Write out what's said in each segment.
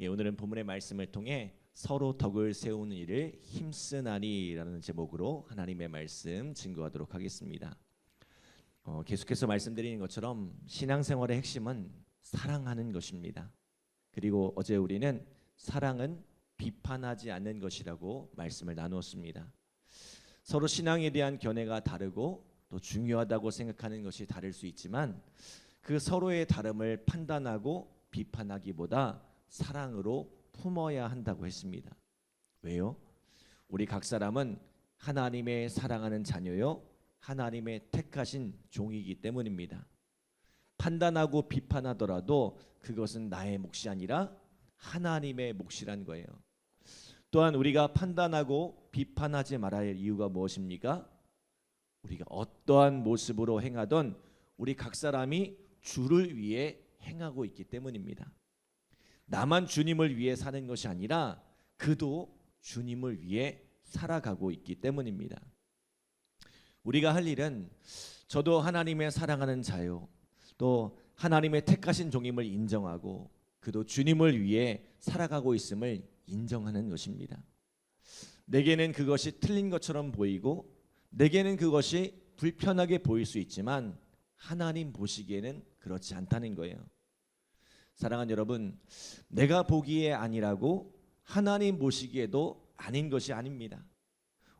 오늘은 본문의 말씀을 통해 서로 덕을 세우는 일을 힘쓰나니라는 제목으로 하나님의 말씀 증거하도록 하겠습니다. 계속해서 말씀드리는 것처럼 신앙생활의 핵심은 사랑하는 것입니다. 그리고 어제 우리는 사랑은 비판하지 않는 것이라고 말씀을 나누었습니다. 서로 신앙에 대한 견해가 다르고 또 중요하다고 생각하는 것이 다를 수 있지만 그 서로의 다름을 판단하고 비판하기보다 사랑으로 품어야 한다고 했습니다. 왜요? 우리 각 사람은 하나님의 사랑하는 자녀요 하나님의 택하신 종이기 때문입니다. 판단하고 비판하더라도 그것은 나의 몫이 아니라 하나님의 몫이란 거예요. 또한 우리가 판단하고 비판하지 말아야 할 이유가 무엇입니까? 우리가 어떠한 모습으로 행하던 우리 각 사람이 주를 위해 행하고 있기 때문입니다. 나만 주님을 위해 사는 것이 아니라 그도 주님을 위해 살아가고 있기 때문입니다. 우리가 할 일은 저도 하나님의 사랑하는 자요 또 하나님의 택하신 종임을 인정하고 그도 주님을 위해 살아가고 있음을 인정하는 것입니다. 내게는 그것이 틀린 것처럼 보이고 내게는 그것이 불편하게 보일 수 있지만 하나님 보시기에는 그렇지 않다는 거예요. 사랑하는 여러분, 내가 보기에 아니라고 하나님 보시기에도 아닌 것이 아닙니다.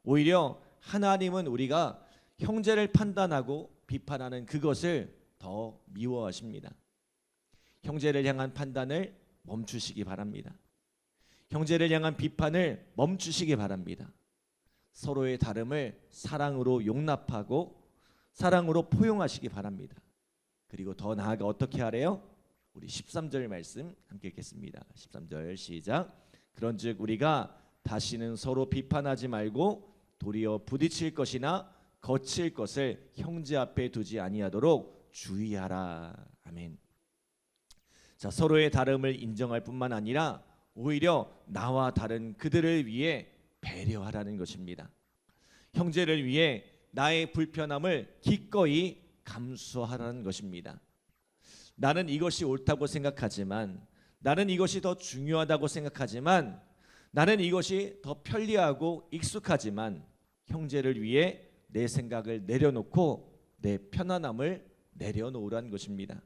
오히려 하나님은 우리가 형제를 판단하고 비판하는 그것을 더 미워하십니다. 형제를 향한 판단을 멈추시기 바랍니다. 형제를 향한 비판을 멈추시기 바랍니다. 서로의 다름을 사랑으로 용납하고 사랑으로 포용하시기 바랍니다. 그리고 더 나아가 어떻게 하래요? 우리 13절 말씀 함께 읽겠습니다. 13절 시작. 그런즉 우리가 다시는 서로 비판하지 말고 도리어 부딪힐 것이나 거칠 것을 형제 앞에 두지 아니하도록 주의하라. 아멘. 자, 서로의 다름을 인정할 뿐만 아니라 오히려 나와 다른 그들을 위해 배려하라는 것입니다. 형제를 위해 나의 불편함을 기꺼이 감수하라는 것입니다. 나는 이것이 옳다고 생각하지만 나는 이것이 더 중요하다고 생각하지만 나는 이것이 더 편리하고 익숙하지만 형제를 위해 내 생각을 내려놓고 내 편안함을 내려놓으라는 것입니다.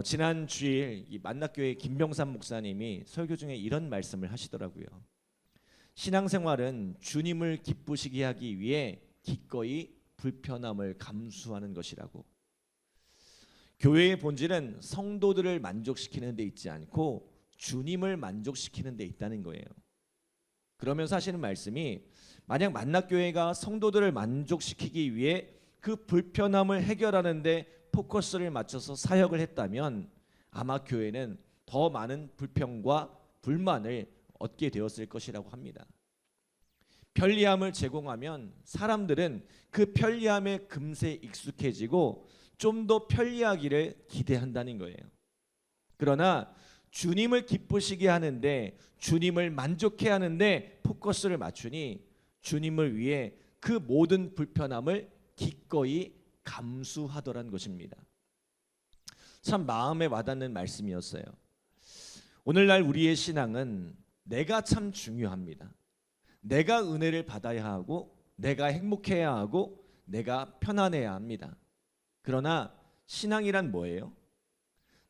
지난 주일 이 만나교회 김병삼 목사님이 설교 중에 이런 말씀을 하시더라고요. 신앙생활은 주님을 기쁘시게 하기 위해 기꺼이 불편함을 감수하는 것이라고. 교회의 본질은 성도들을 만족시키는 데 있지 않고 주님을 만족시키는 데 있다는 거예요. 그러면서 하시는 말씀이 만약 만나교회가 성도들을 만족시키기 위해 그 불편함을 해결하는 데 포커스를 맞춰서 사역을 했다면 아마 교회는 더 많은 불평과 불만을 얻게 되었을 것이라고 합니다. 편리함을 제공하면 사람들은 그 편리함에 금세 익숙해지고 좀 더 편리하기를 기대한다는 거예요. 그러나 주님을 기쁘시게 하는데 주님을 만족해 하는데 포커스를 맞추니 주님을 위해 그 모든 불편함을 기꺼이 감수하더란 것입니다. 참 마음에 와닿는 말씀이었어요. 오늘날 우리의 신앙은 내가 참 중요합니다. 내가 은혜를 받아야 하고 내가 행복해야 하고 내가 편안해야 합니다. 그러나 신앙이란 뭐예요?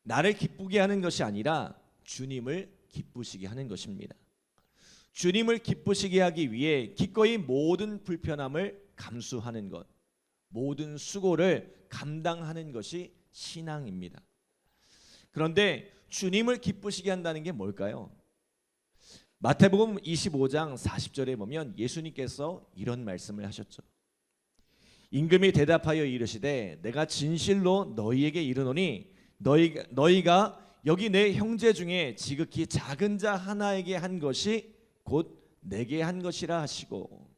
나를 기쁘게 하는 것이 아니라 주님을 기쁘시게 하는 것입니다. 주님을 기쁘시게 하기 위해 기꺼이 모든 불편함을 감수하는 것, 모든 수고를 감당하는 것이 신앙입니다. 그런데 주님을 기쁘시게 한다는 게 뭘까요? 마태복음 25장 40절에 보면 예수님께서 이런 말씀을 하셨죠. 임금이 대답하여 이르시되 내가 진실로 너희에게 이르노니 너희가 여기 내 형제 중에 지극히 작은 자 하나에게 한 것이 곧 내게 한 것이라 하시고.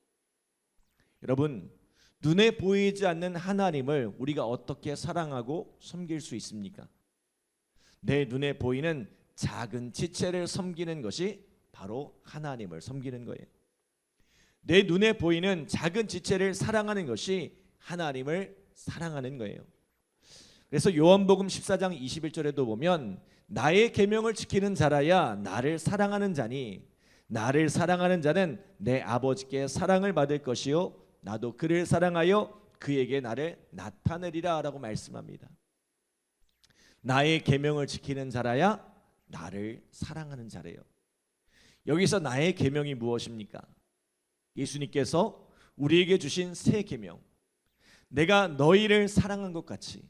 여러분, 눈에 보이지 않는 하나님을 우리가 어떻게 사랑하고 섬길 수 있습니까? 내 눈에 보이는 작은 지체를 섬기는 것이 바로 하나님을 섬기는 거예요. 내 눈에 보이는 작은 지체를 사랑하는 것이 하나님을 사랑하는 거예요. 그래서 요한복음 14장 21절에도 보면 나의 계명을 지키는 자라야 나를 사랑하는 자니 나를 사랑하는 자는 내 아버지께 사랑을 받을 것이요 나도 그를 사랑하여 그에게 나를 나타내리라 라고 말씀합니다. 나의 계명을 지키는 자라야 나를 사랑하는 자래요. 여기서 나의 계명이 무엇입니까? 예수님께서 우리에게 주신 새 계명, 내가 너희를 사랑한 것 같이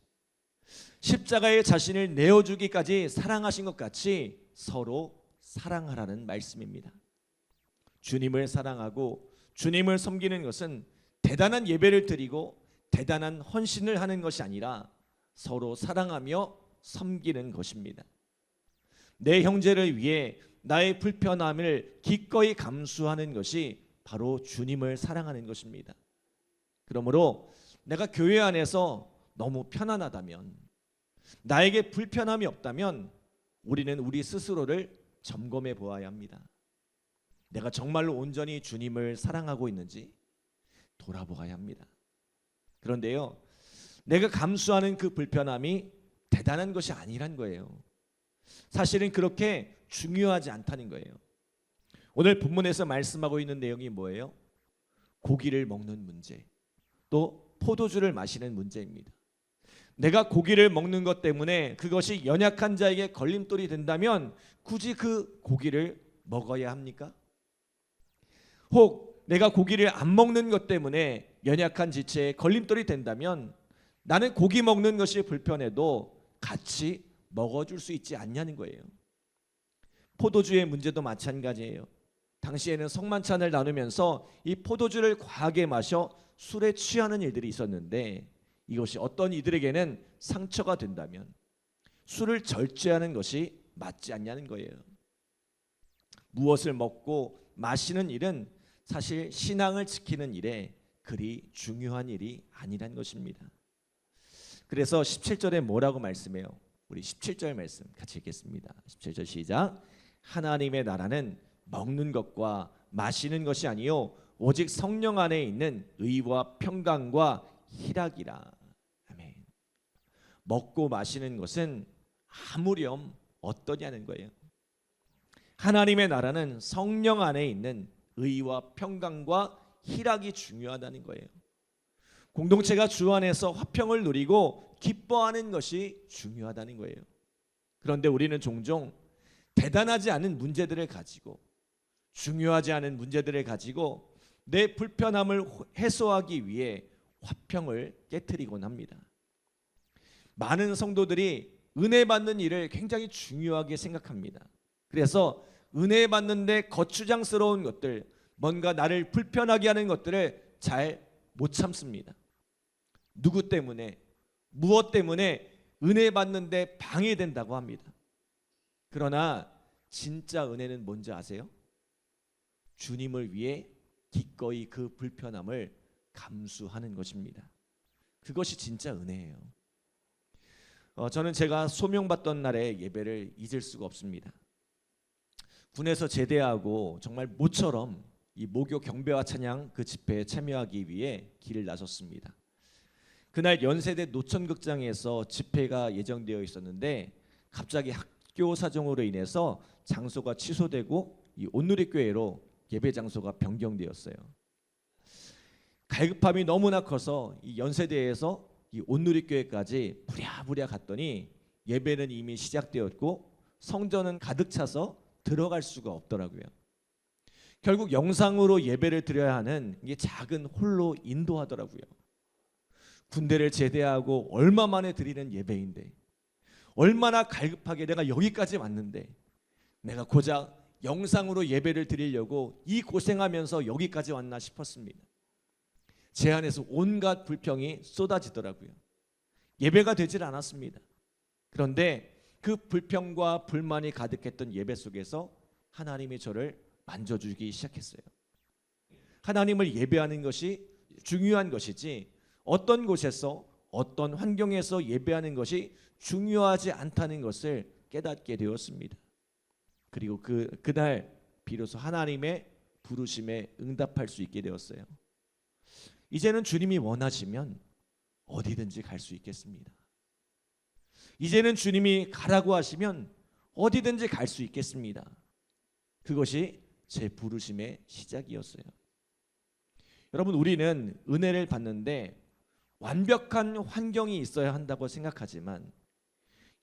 십자가에 자신을 내어주기까지 사랑하신 것 같이 서로 사랑하라는 말씀입니다. 주님을 사랑하고 주님을 섬기는 것은 대단한 예배를 드리고 대단한 헌신을 하는 것이 아니라 서로 사랑하며 섬기는 것입니다. 내 형제를 위해 나의 불편함을 기꺼이 감수하는 것이 바로 주님을 사랑하는 것입니다. 그러므로 내가 교회 안에서 너무 편안하다면, 나에게 불편함이 없다면 우리는 우리 스스로를 점검해 보아야 합니다. 내가 정말로 온전히 주님을 사랑하고 있는지 돌아보아야 합니다. 그런데요, 내가 감수하는 그 불편함이 대단한 것이 아니란 거예요. 사실은 그렇게 중요하지 않다는 거예요. 오늘 본문에서 말씀하고 있는 내용이 뭐예요? 고기를 먹는 문제, 또 포도주를 마시는 문제입니다. 내가 고기를 먹는 것 때문에 그것이 연약한 자에게 걸림돌이 된다면 굳이 그 고기를 먹어야 합니까? 혹 내가 고기를 안 먹는 것 때문에 연약한 지체에 걸림돌이 된다면 나는 고기 먹는 것이 불편해도 같이 먹어줄 수 있지 않냐는 거예요. 포도주의 문제도 마찬가지예요. 당시에는 성만찬을 나누면서 이 포도주를 과하게 마셔 술에 취하는 일들이 있었는데 이것이 어떤 이들에게는 상처가 된다면 술을 절제하는 것이 맞지 않냐는 거예요. 무엇을 먹고 마시는 일은 사실 신앙을 지키는 일에 그리 중요한 일이 아니란 것입니다. 그래서 17절에 뭐라고 말씀해요? 우리 17절 말씀 같이 읽겠습니다. 17절 시작. 하나님의 나라는 먹는 것과 마시는 것이 아니요 오직 성령 안에 있는 의와 평강과 희락이라. 아멘. 먹고 마시는 것은 아무렴 어떠냐는 거예요. 하나님의 나라는 성령 안에 있는 의와 평강과 희락이 중요하다는 거예요. 공동체가 주 안에서 화평을 누리고 기뻐하는 것이 중요하다는 거예요. 그런데 우리는 종종 대단하지 않은 문제들을 가지고, 중요하지 않은 문제들을 가지고 내 불편함을 해소하기 위해 화평을 깨트리곤 합니다. 많은 성도들이 은혜 받는 일을 굉장히 중요하게 생각합니다. 그래서 은혜 받는데 거추장스러운 것들, 뭔가 나를 불편하게 하는 것들을 잘 못 참습니다. 누구 때문에, 무엇 때문에 은혜 받는데 방해된다고 합니다. 그러나 진짜 은혜는 뭔지 아세요? 주님을 위해 기꺼이 그 불편함을 감수하는 것입니다. 그것이 진짜 은혜예요. 저는 제가 소명받던 날의 예배를 잊을 수가 없습니다. 군에서 제대하고 정말 모처럼 이 모교 경배와 찬양 그 집회에 참여하기 위해 길을 나섰습니다. 그날 연세대 노천극장에서 집회가 예정되어 있었는데 갑자기 학교 사정으로 인해서 장소가 취소되고 이 온누리교회로 예배 장소가 변경되었어요. 갈급함이 너무나 커서 이 연세대에서 이 온누리교회까지 부랴부랴 갔더니 예배는 이미 시작되었고 성전은 가득 차서 들어갈 수가 없더라고요. 결국 영상으로 예배를 드려야 하는 이게 작은 홀로 인도하더라고요. 군대를 제대하고 얼마 만에 드리는 예배인데, 얼마나 갈급하게 내가 여기까지 왔는데 내가 고작 영상으로 예배를 드리려고 이 고생하면서 여기까지 왔나 싶었습니다. 제 안에서 온갖 불평이 쏟아지더라고요. 예배가 되질 않았습니다. 그런데 그 불평과 불만이 가득했던 예배 속에서 하나님이 저를 만져주기 시작했어요. 하나님을 예배하는 것이 중요한 것이지 어떤 곳에서 어떤 환경에서 예배하는 것이 중요하지 않다는 것을 깨닫게 되었습니다. 그리고 그날 비로소 하나님의 부르심에 응답할 수 있게 되었어요. 이제는 주님이 원하시면 어디든지 갈 수 있겠습니다. 이제는 주님이 가라고 하시면 어디든지 갈 수 있겠습니다. 그것이 제 부르심의 시작이었어요. 여러분, 우리는 은혜를 받는데 완벽한 환경이 있어야 한다고 생각하지만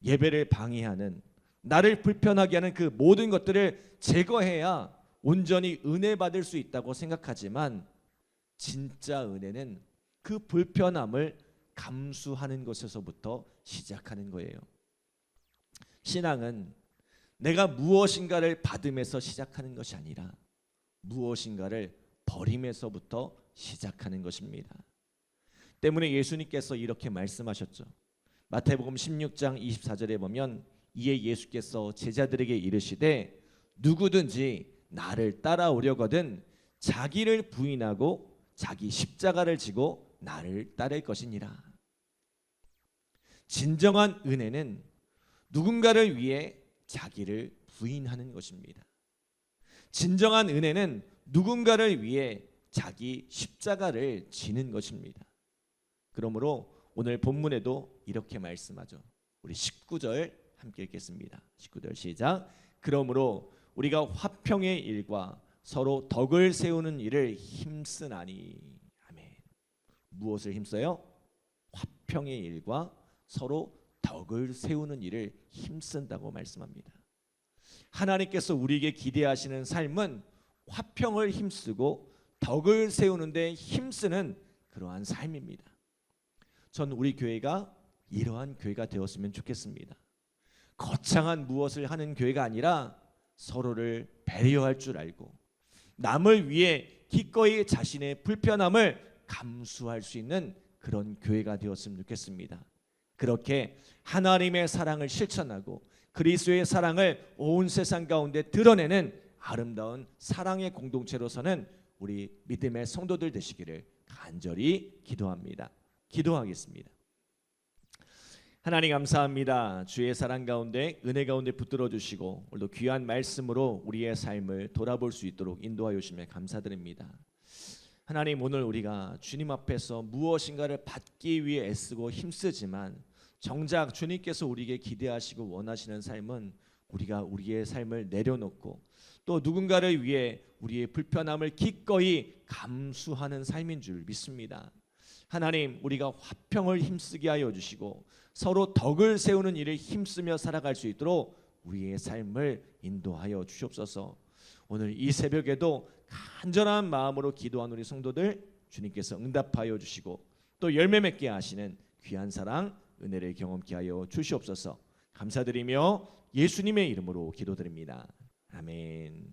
예배를 방해하는, 나를 불편하게 하는 그 모든 것들을 제거해야 온전히 은혜 받을 수 있다고 생각하지만 진짜 은혜는 그 불편함을 감수하는 것에서부터 시작하는 거예요. 신앙은 내가 무엇인가를 받음에서 시작하는 것이 아니라 무엇인가를 버림에서부터 시작하는 것입니다. 때문에 예수님께서 이렇게 말씀하셨죠. 마태복음 16장 24절에 보면 이에 예수께서 제자들에게 이르시되 누구든지 나를 따라오려거든 자기를 부인하고 자기 십자가를 지고 나를 따를 것이니라. 진정한 은혜는 누군가를 위해 자기를 부인하는 것입니다. 진정한 은혜는 누군가를 위해 자기 십자가를 지는 것입니다. 그러므로 오늘 본문에도 이렇게 말씀하죠. 우리 19절 함께 읽겠습니다. 19절 시작. 그러므로 우리가 화평의 일과 서로 덕을 세우는 일을 힘쓰나니. 아멘. 무엇을 힘써요? 화평의 일과 서로 덕을 세우는 일을 힘쓴다고 말씀합니다. 하나님께서 우리에게 기대하시는 삶은 화평을 힘쓰고 덕을 세우는 데 힘쓰는 그러한 삶입니다. 전 우리 교회가 이러한 교회가 되었으면 좋겠습니다. 거창한 무엇을 하는 교회가 아니라 서로를 배려할 줄 알고 남을 위해 기꺼이 자신의 불편함을 감수할 수 있는 그런 교회가 되었으면 좋겠습니다. 그렇게 하나님의 사랑을 실천하고 그리스도의 사랑을 온 세상 가운데 드러내는 아름다운 사랑의 공동체로서는 우리 믿음의 성도들 되시기를 간절히 기도합니다. 기도하겠습니다. 하나님 감사합니다. 주의 사랑 가운데 은혜 가운데 붙들어 주시고 오늘도 귀한 말씀으로 우리의 삶을 돌아볼 수 있도록 인도하여 주시며 감사드립니다. 하나님, 오늘 우리가 주님 앞에서 무엇인가를 받기 위해 애쓰고 힘쓰지만 정작 주님께서 우리에게 기대하시고 원하시는 삶은 우리가 우리의 삶을 내려놓고 또 누군가를 위해 우리의 불편함을 기꺼이 감수하는 삶인 줄 믿습니다. 하나님, 우리가 화평을 힘쓰게 하여 주시고 서로 덕을 세우는 일을 힘쓰며 살아갈 수 있도록 우리의 삶을 인도하여 주시옵소서. 오늘 이 새벽에도 간절한 마음으로 기도한 우리 성도들 주님께서 응답하여 주시고 또 열매 맺게 하시는 귀한 사랑 은혜를 경험케 하여 주시옵소서. 감사드리며 예수님의 이름으로 기도드립니다. 아멘.